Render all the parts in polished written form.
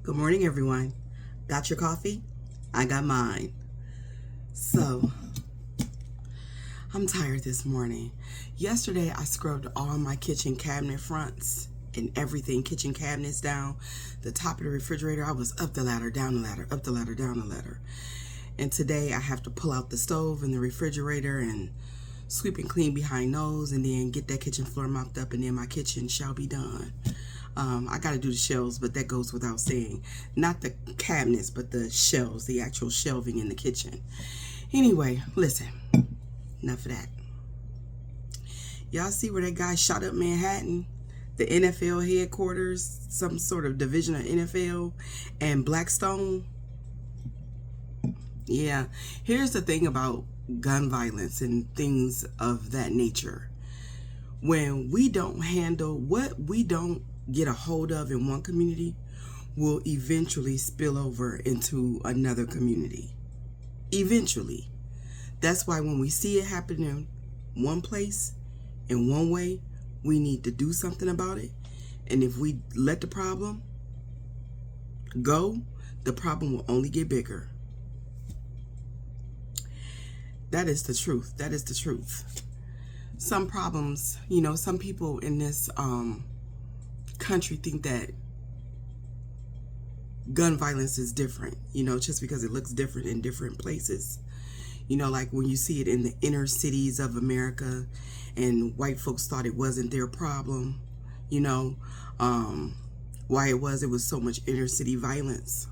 Good morning, everyone. Got your coffee? I got mine. So, I'm tired this morning. Yesterday, I scrubbed all my kitchen cabinet fronts and everything, kitchen cabinets down. The top of the refrigerator, I was up the ladder, down the ladder, up the ladder, down the ladder. And today, I have to pull out the stove and the refrigerator and sweep and clean behind those and then get that kitchen floor mopped up, and then my kitchen shall be done. I got to do the shelves, but that goes without saying. Not the cabinets, but the shelves, the actual shelving in the kitchen. Anyway, listen, enough of that. Y'all see where that guy shot up Manhattan? The NFL headquarters, some sort of division of NFL, and Blackstone? Yeah, here's the thing about gun violence and things of that nature. When we don't handle what we don't get a hold of in one community, will eventually spill over into another community. Eventually. That's why when we see it happen in one place, in one way, we need to do something about it. And if we let the problem go, the problem will only get bigger. That is the truth. That is the truth. Some problems, some people in this country think that gun violence is different, just because it looks different in different places. Like when you see it in the inner cities of America and white folks thought it wasn't their problem, why it was so much inner city violence.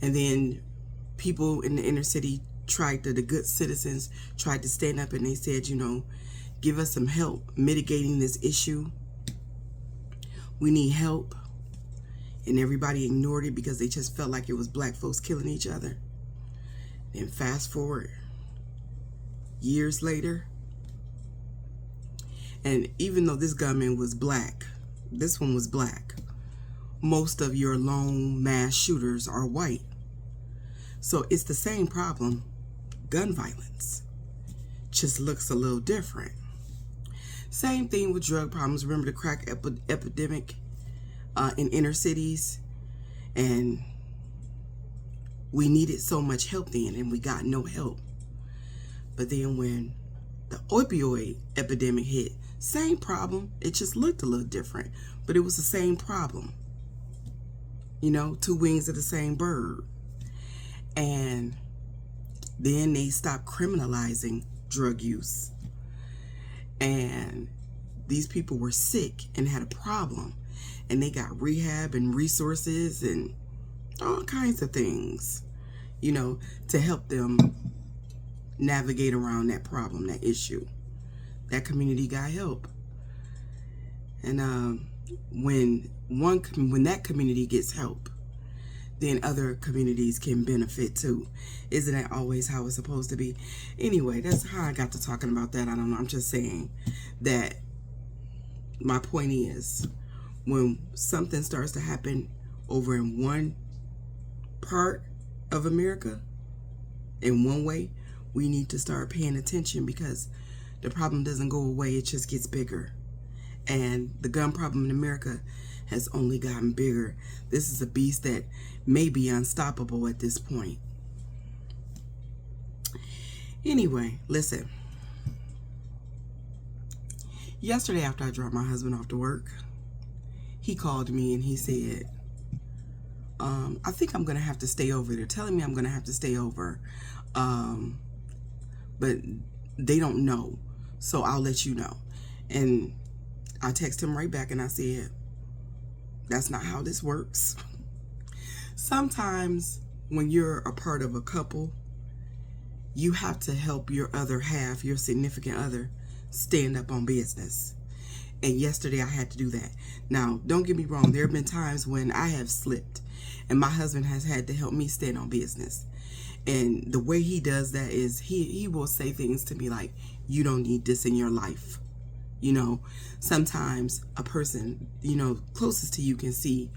And then people in the inner city the good citizens tried to stand up and they said, give us some help mitigating this issue. We need help. And everybody ignored it because they just felt like it was black folks killing each other. Then fast forward years later, and even though this gunman was black, this one was black, most of your lone mass shooters are white. So it's the same problem, gun violence, just looks a little different. Same thing with drug problems. Remember the crack epidemic in inner cities? And we needed so much help then, and we got no help. But then when the opioid epidemic hit, same problem. It just looked a little different, but it was the same problem. Two wings of the same bird. And then they stopped criminalizing drug use. And these people were sick and had a problem. And they got rehab and resources and all kinds of things, to help them navigate around that problem, that issue. That community got help. And when that community gets help, then other communities can benefit too. Isn't that always how it's supposed to be? Anyway, that's how I got to talking about that. I don't know. I'm just saying that my point is, when something starts to happen over in one part of America, in one way, we need to start paying attention, because the problem doesn't go away. It just gets bigger. And the gun problem in America has only gotten bigger. This is a beast that may be unstoppable at this point. Anyway, listen. Yesterday after I dropped my husband off to work, he called me and he said, I think I'm going to have to stay over. They're telling me I'm going to have to stay over. But they don't know. So I'll let you know. And I texted him right back and I said, that's not how this works. Sometimes when you're a part of a couple, you have to help your other half, your significant other, stand up on business. And yesterday I had to do that. Now, don't get me wrong. There have been times when I have slipped and my husband has had to help me stand on business. And the way he does that is he will say things to me like, you don't need this in your life. Sometimes a person, closest to you can see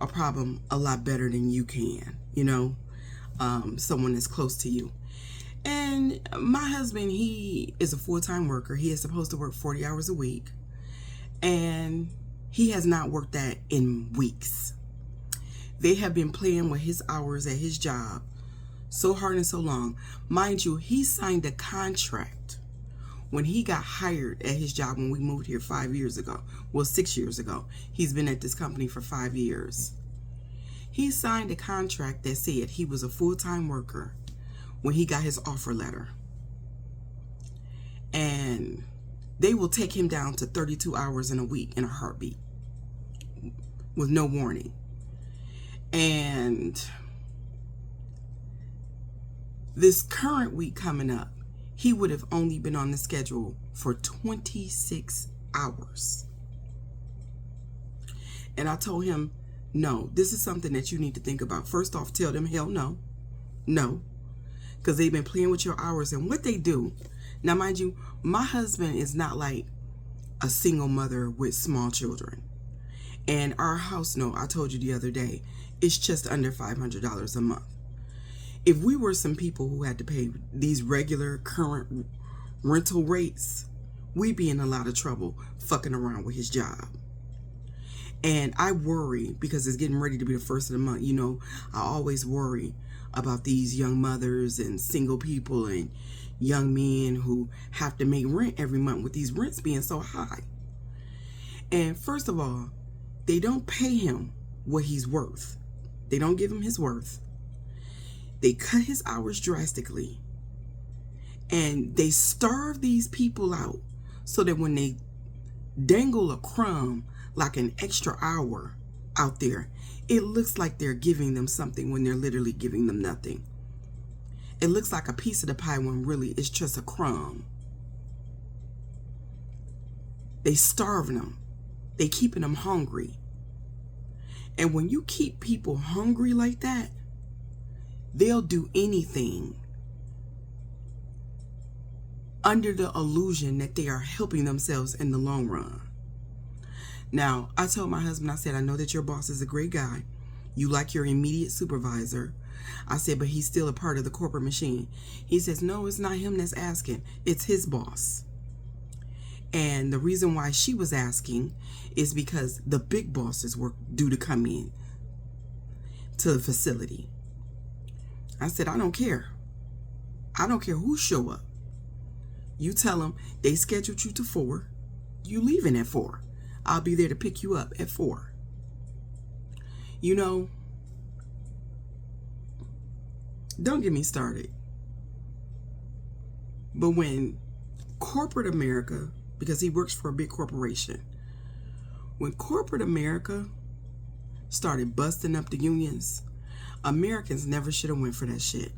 a problem a lot better than you can, someone that's close to you. And my husband, he is a full-time worker. He is supposed to work 40 hours a week. And He has not worked that in weeks. They have been playing with his hours at his job so hard and so long. Mind you, he signed a contract when he got hired at his job when we moved here 5 years ago. Well, 6 years ago. He's been at this company for 5 years. He signed a contract that said he was a full-time worker when he got his offer letter. And they will take him down to 32 hours in a week in a heartbeat with no warning. And this current week coming up, he would have only been on the schedule for 26 hours. And I told him, no, this is something that you need to think about. First off, tell them, hell no. No. Because they've been playing with your hours. And what they do, now mind you, my husband is not like a single mother with small children. And our house note, I told you the other day, is just under $500 a month. If we were some people who had to pay these regular current rental rates, we'd be in a lot of trouble fucking around with his job. And I worry because it's getting ready to be the first of the month. You know, I always worry about these young mothers and single people and young men who have to make rent every month with these rents being so high. And first of all, they don't pay him what he's worth. They don't give him his worth. They cut his hours drastically. And they starve these people out so that when they dangle a crumb like an extra hour out there, it looks like they're giving them something when they're literally giving them nothing. It looks like a piece of the pie when really it's just a crumb. They starving them. They keeping them hungry. And when you keep people hungry like that, they'll do anything under the illusion that they are helping themselves in the long run. Now, I told my husband, I said, I know that your boss is a great guy. You like your immediate supervisor. I said, but he's still a part of the corporate machine. He says, no, it's not him that's asking. It's his boss. And the reason why she was asking is because the big bosses were due to come in to the facility. I said, I don't care. I don't care who show up. You tell them they scheduled you to 4. You leaving at 4. I'll be there to pick you up at 4. You know, don't get me started. But when corporate America, because he works for a big corporation, when corporate America started busting up the unions, Americans never should have went for that shit.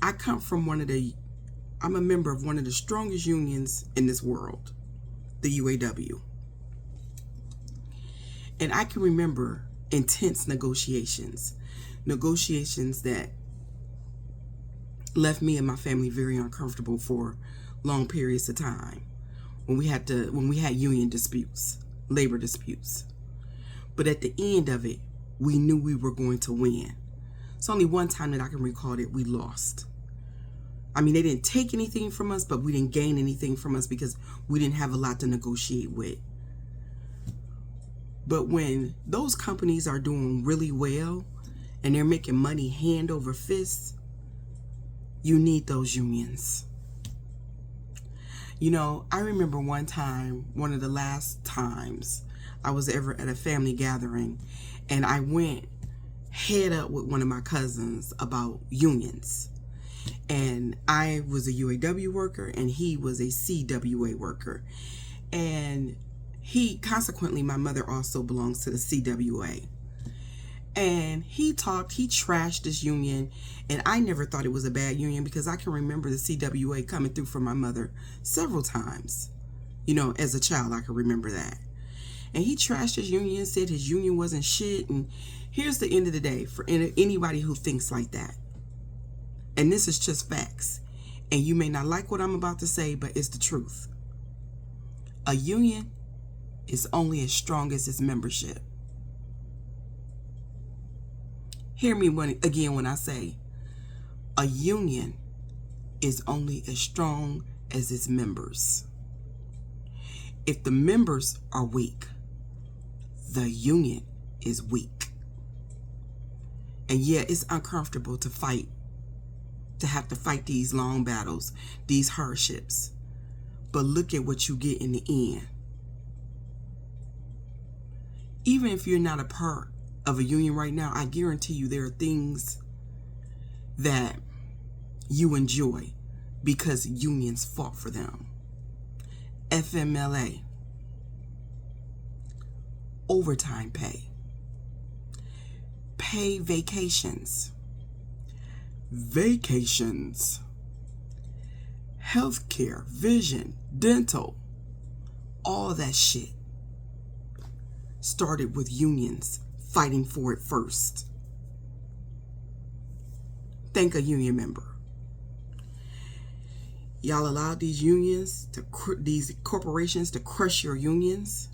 I'm a member of one of the strongest unions in this world, the UAW. And I can remember intense negotiations that left me and my family very uncomfortable for long periods of time when we had union disputes, labor disputes. But at the end of it, we knew we were going to win. It's only one time that I can recall that we lost. I mean, they didn't take anything from us, but we didn't gain anything from us because we didn't have a lot to negotiate with. But when those companies are doing really well and they're making money hand over fist, you need those unions. You know, I remember one time, one of the last times I was ever at a family gathering, and I went head up with one of my cousins about unions. And I was a UAW worker and he was a CWA worker. And consequently, my mother also belongs to the CWA. And he trashed this union, and I never thought it was a bad union because I can remember the CWA coming through for my mother several times. You know, as a child, I can remember that. And he trashed his union, said his union wasn't shit. And here's the end of the day for anybody who thinks like that. And this is just facts. And you may not like what I'm about to say, but it's the truth. A union is only as strong as its membership. Hear me again when I say a union is only as strong as its members. If the members are weak, the union is weak. And yeah, it's uncomfortable to fight, to have to fight these long battles, these hardships. But look at what you get in the end. Even if you're not a part of a union right now, I guarantee you there are things that you enjoy because unions fought for them. FMLA, overtime pay, pay vacations, healthcare, vision, dental, all that shit started with unions fighting for it first. Thank a union member. Y'all allowed these unions these corporations to crush your unions.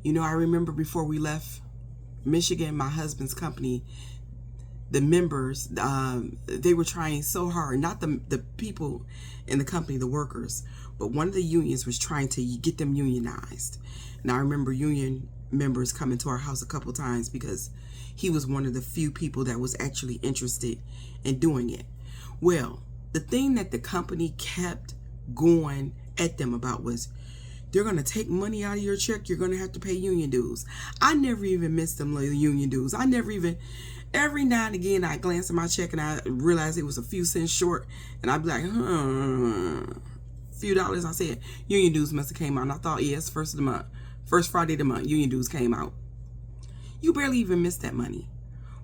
You know, I remember before we left Michigan, my husband's company, the members, they were trying so hard, not the people in the company, the workers, but one of the unions was trying to get them unionized. And I remember union members coming to our house a couple times because he was one of the few people that was actually interested in doing it. Well, the thing that the company kept going at them about was, they're going to take money out of your check. You're going to have to pay union dues. I never even missed them little union dues. Every now and again, I glance at my check and I realize it was a few cents short. And I'd be like, few dollars. I said, union dues must have came out. And I thought, yes, first of the month. First Friday of the month, union dues came out. You barely even missed that money.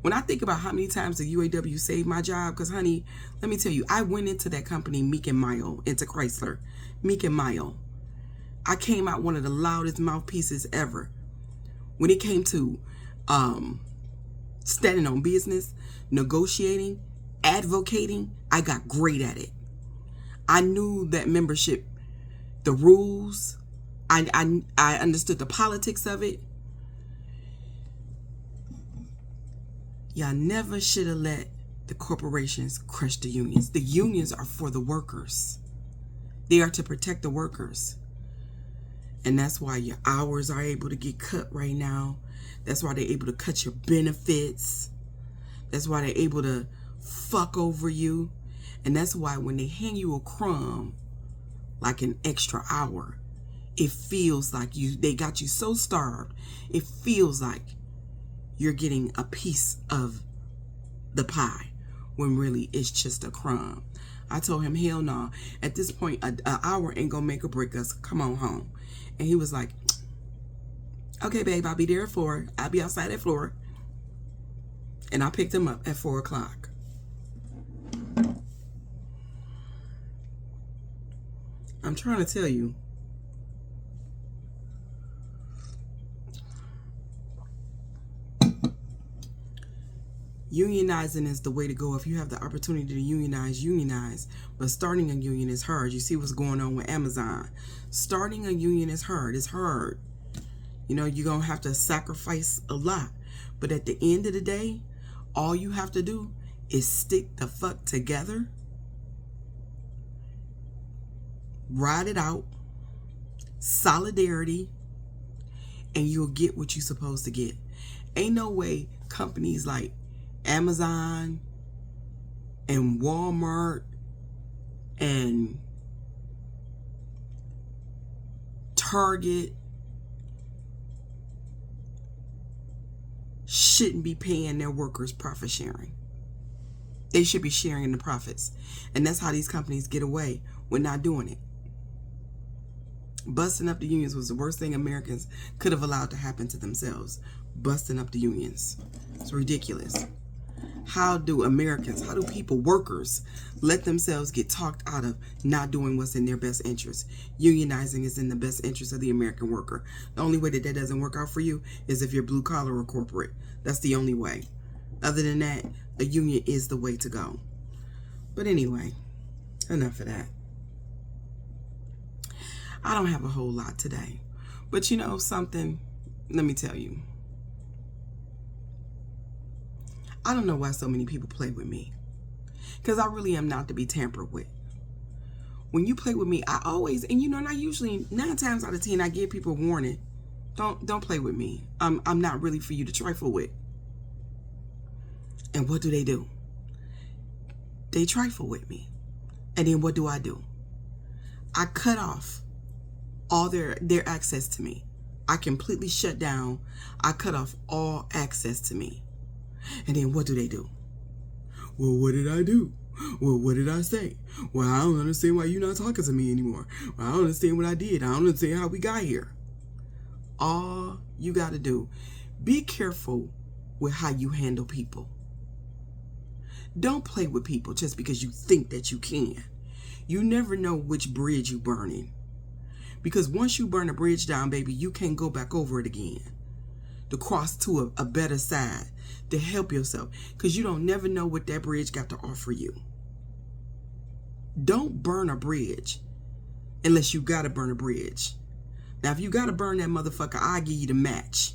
When I think about how many times the UAW saved my job, because honey, let me tell you, I went into that company meek and mild, into Chrysler, meek and mild. I came out one of the loudest mouthpieces ever. When it came to standing on business, negotiating, advocating, I got great at it. I knew that membership, the rules, I understood the politics of it. Y'all never should have let the corporations crush the unions. The unions are for the workers. They are to protect the workers. And that's why your hours are able to get cut right now. That's why they're able to cut your benefits. That's why they're able to fuck over you. And that's why when they hand you a crumb, like an extra hour, it feels like they got you so starved. It feels like you're getting a piece of the pie when really it's just a crumb. I told him, hell no. At this point, an hour ain't gonna make or break us. Come on home. And he was like, okay, babe, I'll be there at 4. I'll be outside at 4. And I picked him up at 4 o'clock. I'm trying to tell you, unionizing is the way to go. If you have the opportunity to unionize. But starting a union is hard. You see what's going on with Amazon. Starting a union is hard. It's hard. You know, you're going to have to sacrifice a lot. But at the end of the day, all you have to do is stick the fuck together. Ride it out. Solidarity. And you'll get what you're supposed to get. Ain't no way companies like Amazon and Walmart and Target shouldn't be paying their workers profit sharing. They should be sharing the profits. And that's how these companies get away with not doing it. Busting up the unions was the worst thing Americans could have allowed to happen to themselves. Busting up the unions. It's ridiculous. How do people, workers, let themselves get talked out of not doing what's in their best interest? Unionizing is in the best interest of the American worker. The only way that doesn't work out for you is if you're blue collar or corporate. That's the only way. Other than that, a union is the way to go. But anyway, enough of that. I don't have a whole lot today. But you know something? Let me tell you. I don't know why so many people play with me. Because I really am not to be tampered with. when you play with me, I always, and and I usually 9 times out of 10 I give people a warning. Don't play with me. I'm not really for you to trifle with. And what do? They trifle with me. And then what do? I cut off all their access to me. I completely shut down. I cut off all access to me. And then what do? Well, what did I do? Well, what did I say? Well, I don't understand why you're not talking to me anymore. Well, I don't understand what I did. I don't understand how we got here. All you got to do, be careful with how you handle people. Don't play with people just because you think that you can. You never know which bridge you're burning. Because once you burn a bridge down, baby, you can't go back over it again. To cross to a better side, to help yourself. Because you don't never know what that bridge got to offer you. Don't burn a bridge unless you got to burn a bridge. Now, if you got to burn that motherfucker, I'll give you the match.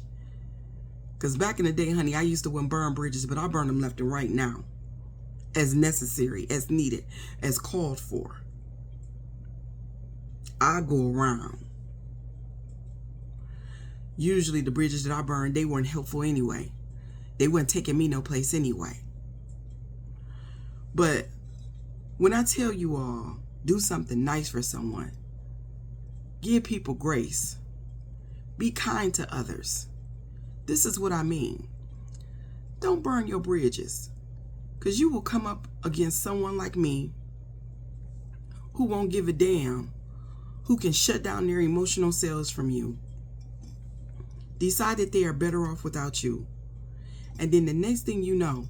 Because back in the day, honey, I used to burn bridges, but I burn them left and right now. As necessary, as needed, as called for. I go around. Usually the bridges that I burned, they weren't helpful anyway. They weren't taking me no place anyway. But when I tell you all, do something nice for someone. Give people grace. Be kind to others. This is what I mean. Don't burn your bridges. Because you will come up against someone like me who won't give a damn, who can shut down their emotional cells from you, decide that they are better off without you. And then the next thing you know,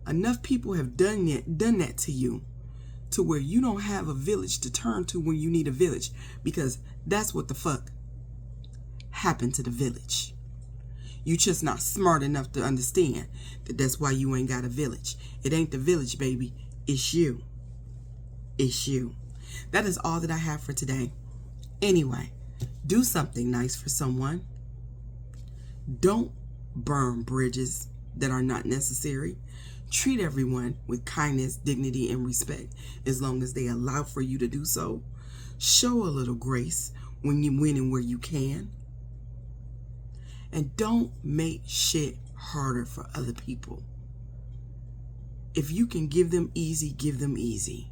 enough people have done that to you to where you don't have a village to turn to when you need a village. Because that's what the fuck happened to the village. You just not smart enough to understand that that's why you ain't got a village. It ain't the village, baby. It's you. It's you. That is all that I have for today. Anyway, do something nice for someone. Don't burn bridges that are not necessary. Treat everyone with kindness, dignity, and respect as long as they allow for you to do so. Show a little grace when you win and where you can. And don't make shit harder for other people. If you can give them easy, give them easy.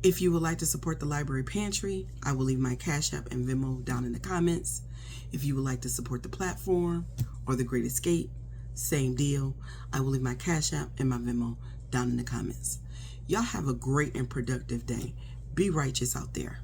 If you would like to support the Library Pantry, I will leave my Cash App and Venmo down in the comments. If you would like to support the platform or The Great Escape, same deal. I will leave my Cash App and my Venmo down in the comments. Y'all have a great and productive day. Be righteous out there.